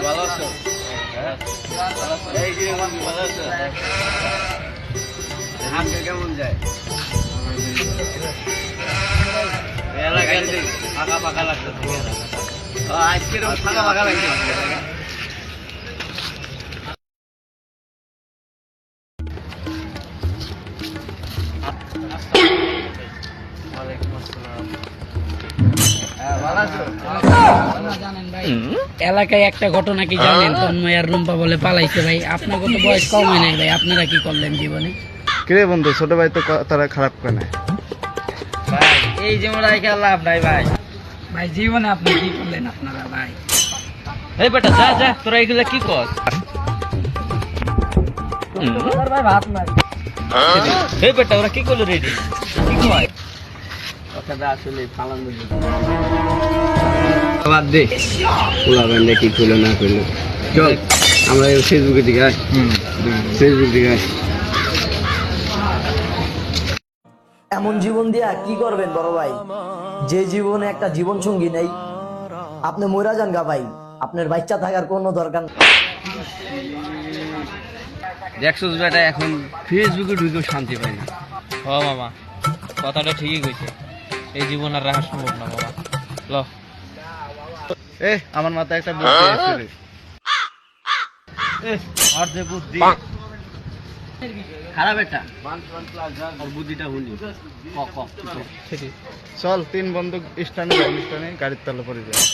ভালো আছো? এই যে বন্ধু ভালো আছো? হাঁটতে কেমন যায়? এলাকায় ফাঁকা ফাঁকা লাগছে। আজকে ফাঁকা ফাঁকা লাগছে। এলাকায় একটা ঘটনা কি জানেন? তন্ময় আর রুম্পা বলে পালাইছে ভাই। আপনার কত বয়স কম হয় নাই ভাই, আপনারা কি করলেন জীবনে? কিরে বন্ধু, ছোট ভাই তো তারা খারাপ করে না ভাই এই যেমন রাইখা লাভ নাই ভাই। ভাই জীবনে আপনি কি করলেন আপনারা ভাই? এই বেটা যা যা, তোরা এগুলা কি কর? ভাই ভাত নাই। এই বেটা ওরা কি করলো রেডি? কি কয়? কথাটা আসলে ফালান বুঝি। বাদ দে, পোলাবেন কি খুলে না খুলে। চল আমরা ফেসবুকে দিকে আয়। ফেসবুক দিকে আয়। এমন জীবন দিয়া কি করবেন বড় ভাই? যে জীবনে একটা জীবন সঙ্গী নেই, আপনি মরা যান গা ভাই। আপনার বাচ্চা থাকার কোনো দরকার নেই। দেখছো বেটা, এখন ফেসবুকে ঢুকেও শান্তি পাই না। ও মামা, কথাটা ঠিকই কইছে। এই জীবন আর রাখা সম্ভব না মামা। ল আমার মাথায় একটা বুদ্ধি এসেছে রে। আর যে বুদ্ধি খারাপ একটা আর বুদ্ধিটা হুনি চল 3 বন্ধু স্ট্যান্ডে গাড়ির তলে পড়ে যায়।